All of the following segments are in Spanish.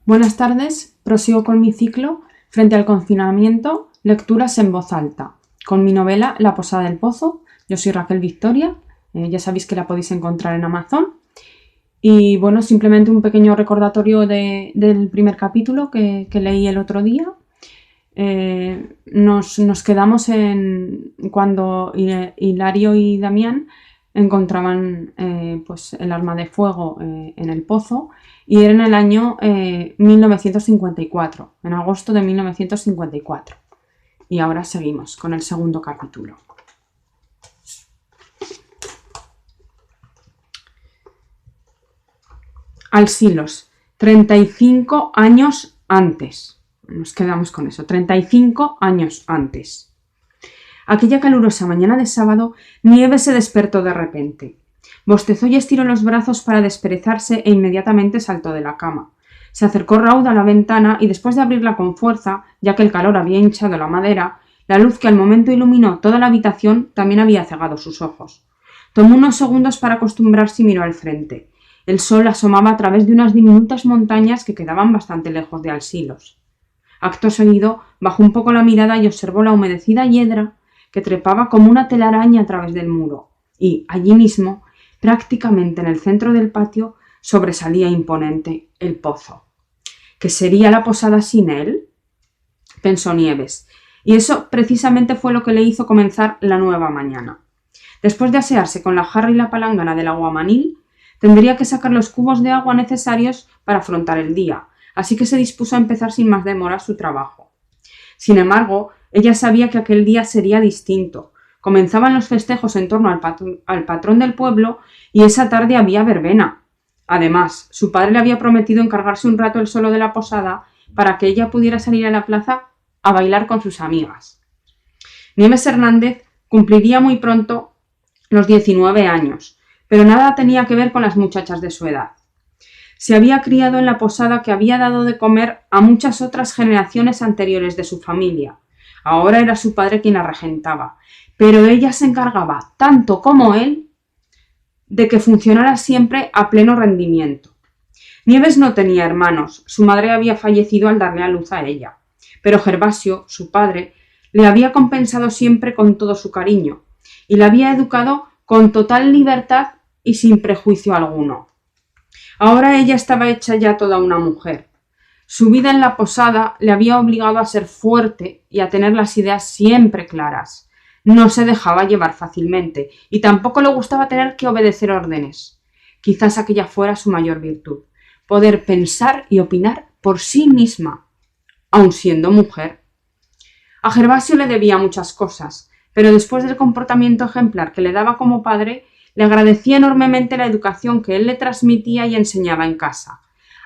Buenas tardes, prosigo con mi ciclo frente al confinamiento, lecturas en voz alta, con mi novela La Posada del Pozo. Yo soy Raquel Victoria, ya sabéis que la podéis encontrar en Amazon. Y bueno, simplemente un pequeño recordatorio del primer capítulo que leí el otro día. Nos quedamos en cuando Hilario y Damián encontraban pues el arma de fuego en el pozo, y era en el año 1954, en agosto de 1954. Y ahora seguimos con el segundo capítulo. Alsilos, 35 años antes. Nos quedamos con eso, 35 años antes. Aquella calurosa mañana de sábado, Nieves se despertó de repente. Bostezó y estiró los brazos para desperezarse e inmediatamente saltó de la cama. Se acercó rauda a la ventana y después de abrirla con fuerza, ya que el calor había hinchado la madera, la luz que al momento iluminó toda la habitación también había cegado sus ojos. Tomó unos segundos para acostumbrarse y miró al frente. El sol asomaba a través de unas diminutas montañas que quedaban bastante lejos de Alsilos. Acto seguido, bajó un poco la mirada y observó la humedecida hiedra que trepaba como una telaraña a través del muro, y allí mismo, prácticamente en el centro del patio, sobresalía imponente el pozo. ¿Qué sería la posada sin él?, pensó Nieves, y eso precisamente fue lo que le hizo comenzar la nueva mañana. Después de asearse con la jarra y la palangana del aguamanil, tendría que sacar los cubos de agua necesarios para afrontar el día, así que se dispuso a empezar sin más demora su trabajo. Sin embargo, ella sabía que aquel día sería distinto. Comenzaban los festejos en torno al patrón del pueblo y esa tarde había verbena. Además, su padre le había prometido encargarse un rato él solo de la posada para que ella pudiera salir a la plaza a bailar con sus amigas. Nieves Hernández cumpliría muy pronto los 19 años, pero nada tenía que ver con las muchachas de su edad. Se había criado en la posada que había dado de comer a muchas otras generaciones anteriores de su familia. Ahora era su padre quien la regentaba, pero ella se encargaba, tanto como él, de que funcionara siempre a pleno rendimiento. Nieves no tenía hermanos, su madre había fallecido al darle a luz a ella, pero Gervasio, su padre, le había compensado siempre con todo su cariño, y la había educado con total libertad y sin prejuicio alguno. Ahora ella estaba hecha ya toda una mujer. Su vida en la posada le había obligado a ser fuerte y a tener las ideas siempre claras. No se dejaba llevar fácilmente y tampoco le gustaba tener que obedecer órdenes. Quizás aquella fuera su mayor virtud, poder pensar y opinar por sí misma, aun siendo mujer. A Gervasio le debía muchas cosas, pero después del comportamiento ejemplar que le daba como padre, le agradecía enormemente la educación que él le transmitía y enseñaba en casa,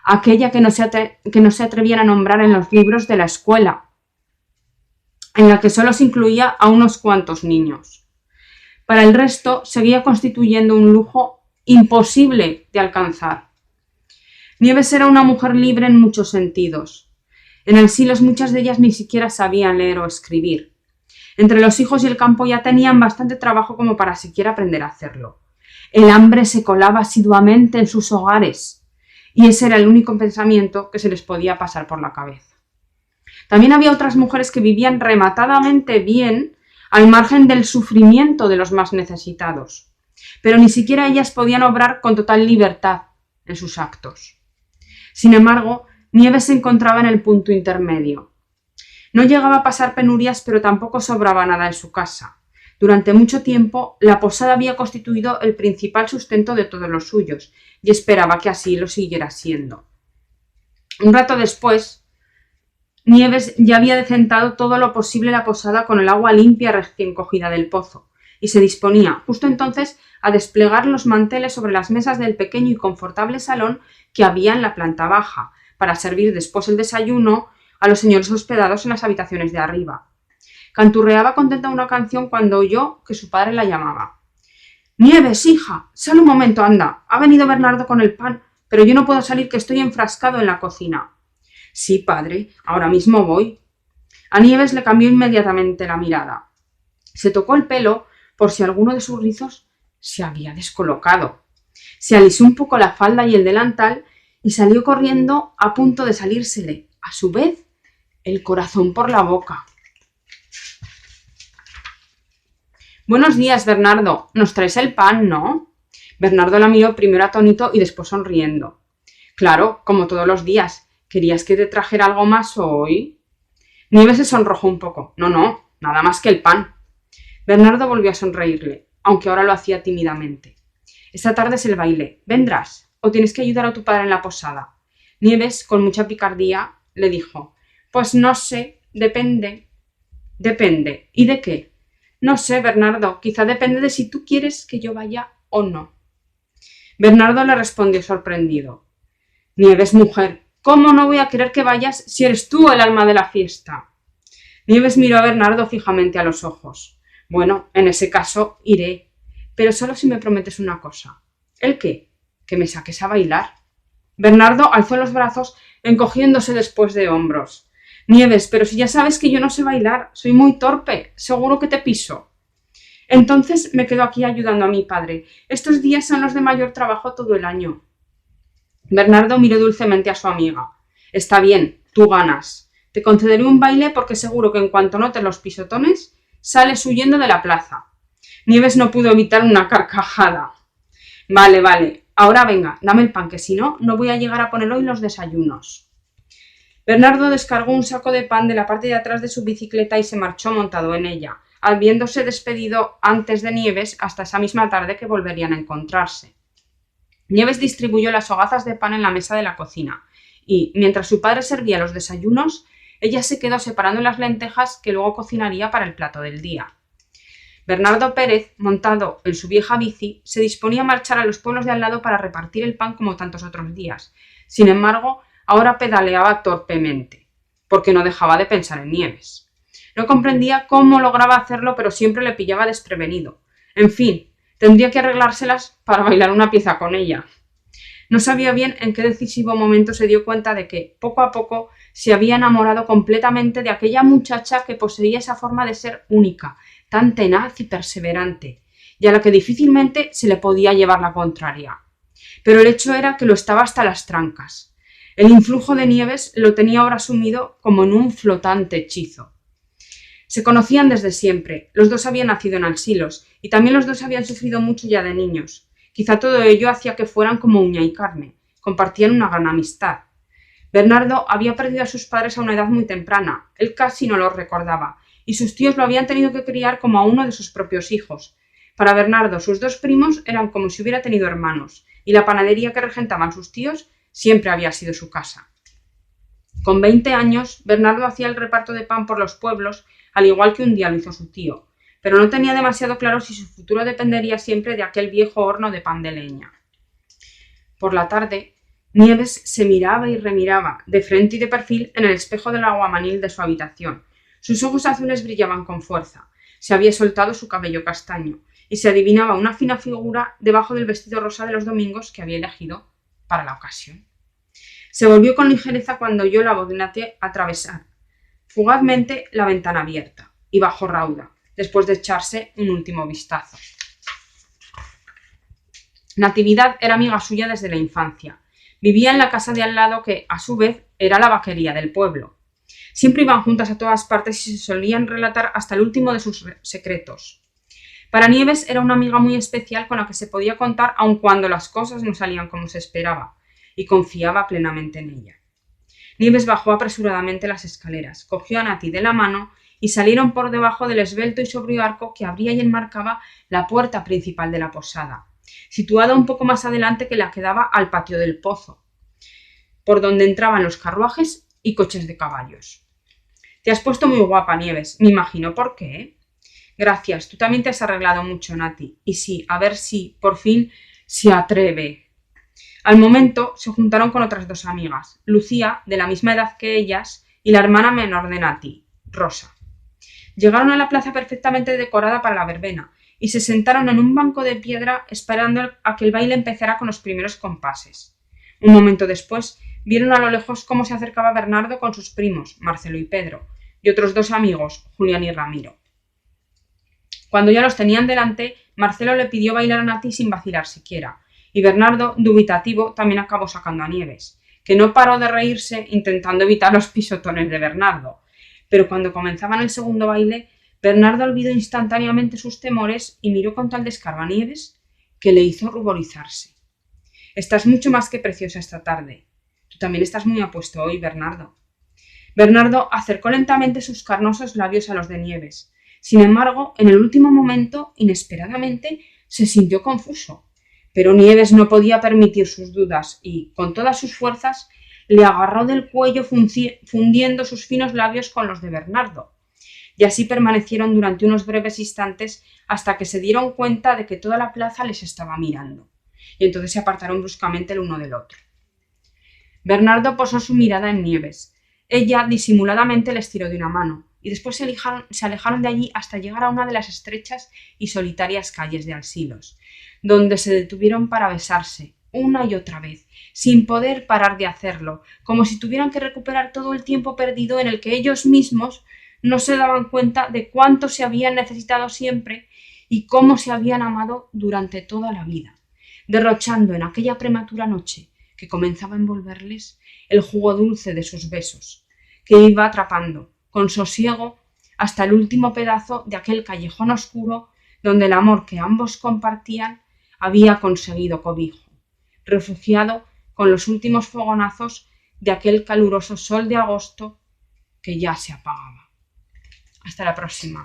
aquella que no se atrevían a nombrar en los libros de la escuela, en la que solo se incluía a unos cuantos niños. Para el resto, seguía constituyendo un lujo imposible de alcanzar. Nieves era una mujer libre en muchos sentidos. En Alsilos muchas de ellas ni siquiera sabían leer o escribir. Entre los hijos y el campo ya tenían bastante trabajo como para siquiera aprender a hacerlo. El hambre se colaba asiduamente en sus hogares, y ese era el único pensamiento que se les podía pasar por la cabeza. También había otras mujeres que vivían rematadamente bien al margen del sufrimiento de los más necesitados, pero ni siquiera ellas podían obrar con total libertad en sus actos. Sin embargo, Nieves se encontraba en el punto intermedio. No llegaba a pasar penurias, pero tampoco sobraba nada en su casa. Durante mucho tiempo, la posada había constituido el principal sustento de todos los suyos, y esperaba que así lo siguiera siendo. Un rato después, Nieves ya había decentado todo lo posible la posada con el agua limpia recién cogida del pozo, y se disponía, justo entonces, a desplegar los manteles sobre las mesas del pequeño y confortable salón que había en la planta baja, para servir después el desayuno a los señores hospedados en las habitaciones de arriba. Canturreaba contenta una canción cuando oyó que su padre la llamaba. «Nieves, hija, sal un momento, anda. Ha venido Bernardo con el pan, pero yo no puedo salir, que estoy enfrascado en la cocina». «Sí, padre, ahora mismo voy». A Nieves le cambió inmediatamente la mirada. Se tocó el pelo por si alguno de sus rizos se había descolocado. Se alisó un poco la falda y el delantal y salió corriendo a punto de salírsele, a su vez, el corazón por la boca. «Buenos días, Bernardo. Nos traes el pan, ¿no?» Bernardo la miró primero atónito y después sonriendo. «Claro, como todos los días. ¿Querías que te trajera algo más hoy?» Nieves se sonrojó un poco. No, nada más que el pan. Bernardo volvió a sonreírle, aunque ahora lo hacía tímidamente. «Esta tarde es el baile. ¿Vendrás? ¿O tienes que ayudar a tu padre en la posada?» Nieves, con mucha picardía, le dijo: «Pues no sé, depende». «¿Depende? ¿Y de qué?» «No sé, Bernardo, quizá depende de si tú quieres que yo vaya o no». Bernardo le respondió sorprendido: «Nieves, mujer, ¿cómo no voy a querer que vayas si eres tú el alma de la fiesta?» Nieves miró a Bernardo fijamente a los ojos. «Bueno, en ese caso iré, pero solo si me prometes una cosa». «¿El qué?» «Que me saques a bailar». Bernardo alzó los brazos, encogiéndose después de hombros. «Nieves, pero si ya sabes que yo no sé bailar, soy muy torpe, seguro que te piso». «Entonces me quedo aquí ayudando a mi padre. Estos días son los de mayor trabajo todo el año». Bernardo miró dulcemente a su amiga. «Está bien, tú ganas. Te concederé un baile porque seguro que en cuanto notes los pisotones, sales huyendo de la plaza». Nieves no pudo evitar una carcajada. Vale. Ahora venga, dame el pan, que si no, no voy a llegar a poner hoy los desayunos». Bernardo descargó un saco de pan de la parte de atrás de su bicicleta y se marchó montado en ella, habiéndose despedido antes de Nieves hasta esa misma tarde que volverían a encontrarse. Nieves distribuyó las hogazas de pan en la mesa de la cocina y, mientras su padre servía los desayunos, ella se quedó separando las lentejas que luego cocinaría para el plato del día. Bernardo Pérez, montado en su vieja bici, se disponía a marchar a los pueblos de al lado para repartir el pan como tantos otros días. Sin embargo, ahora pedaleaba torpemente, porque no dejaba de pensar en Nieves. No comprendía cómo lograba hacerlo, pero siempre le pillaba desprevenido. En fin, tendría que arreglárselas para bailar una pieza con ella. No sabía bien en qué decisivo momento se dio cuenta de que, poco a poco, se había enamorado completamente de aquella muchacha que poseía esa forma de ser única, tan tenaz y perseverante, y a la que difícilmente se le podía llevar la contraria. Pero el hecho era que lo estaba hasta las trancas. El influjo de Nieves lo tenía ahora sumido como en un flotante hechizo. Se conocían desde siempre, los dos habían nacido en Alsilos, y también los dos habían sufrido mucho ya de niños. Quizá todo ello hacía que fueran como uña y carne, compartían una gran amistad. Bernardo había perdido a sus padres a una edad muy temprana, él casi no los recordaba, y sus tíos lo habían tenido que criar como a uno de sus propios hijos. Para Bernardo, sus dos primos eran como si hubiera tenido hermanos, y la panadería que regentaban sus tíos siempre había sido su casa. Con 20 años, Bernardo hacía el reparto de pan por los pueblos, al igual que un día lo hizo su tío, pero no tenía demasiado claro si su futuro dependería siempre de aquel viejo horno de pan de leña. Por la tarde, Nieves se miraba y remiraba, de frente y de perfil, en el espejo del aguamanil de su habitación. Sus ojos azules brillaban con fuerza, se había soltado su cabello castaño, y se adivinaba una fina figura debajo del vestido rosa de los domingos que había elegido para la ocasión. Se volvió con ligereza cuando oyó la voz de Nati atravesar fugazmente la ventana abierta, y bajó rauda, después de echarse un último vistazo. Natividad era amiga suya desde la infancia. Vivía en la casa de al lado que, a su vez, era la vaquería del pueblo. Siempre iban juntas a todas partes y se solían relatar hasta el último de sus secretos. Para Nieves era una amiga muy especial con la que se podía contar aun cuando las cosas no salían como se esperaba, y confiaba plenamente en ella. Nieves bajó apresuradamente las escaleras, cogió a Nati de la mano y salieron por debajo del esbelto y sobrio arco que abría y enmarcaba la puerta principal de la posada, situada un poco más adelante que la que daba al patio del pozo, por donde entraban los carruajes y coches de caballos. «Te has puesto muy guapa, Nieves. Me imagino por qué». «Gracias. Tú también te has arreglado mucho, Nati. Y sí, a ver si, por fin, se atreve». Al momento se juntaron con otras dos amigas, Lucía, de la misma edad que ellas, y la hermana menor de Nati, Rosa. Llegaron a la plaza perfectamente decorada para la verbena y se sentaron en un banco de piedra esperando a que el baile empezara con los primeros compases. Un momento después vieron a lo lejos cómo se acercaba Bernardo con sus primos, Marcelo y Pedro, y otros dos amigos, Julián y Ramiro. Cuando ya los tenían delante, Marcelo le pidió bailar a Nati sin vacilar siquiera, y Bernardo, dubitativo, también acabó sacando a Nieves, que no paró de reírse intentando evitar los pisotones de Bernardo. Pero cuando comenzaban el segundo baile, Bernardo olvidó instantáneamente sus temores y miró con tal descaro a Nieves que le hizo ruborizarse. «Estás mucho más que preciosa esta tarde. Tú también estás muy apuesto hoy, Bernardo». Bernardo acercó lentamente sus carnosos labios a los de Nieves. Sin embargo, en el último momento, inesperadamente, se sintió confuso. Pero Nieves no podía permitir sus dudas y, con todas sus fuerzas, le agarró del cuello fundiendo sus finos labios con los de Bernardo. Y así permanecieron durante unos breves instantes hasta que se dieron cuenta de que toda la plaza les estaba mirando. Y entonces se apartaron bruscamente el uno del otro. Bernardo posó su mirada en Nieves. Ella disimuladamente les tiró de una mano, y después se alejaron de allí hasta llegar a una de las estrechas y solitarias calles de Alsilos, donde se detuvieron para besarse, una y otra vez, sin poder parar de hacerlo, como si tuvieran que recuperar todo el tiempo perdido en el que ellos mismos no se daban cuenta de cuánto se habían necesitado siempre y cómo se habían amado durante toda la vida, derrochando en aquella prematura noche que comenzaba a envolverles el jugo dulce de sus besos, que iba atrapando con sosiego hasta el último pedazo de aquel callejón oscuro donde el amor que ambos compartían había conseguido cobijo, refugiado con los últimos fogonazos de aquel caluroso sol de agosto que ya se apagaba. Hasta la próxima.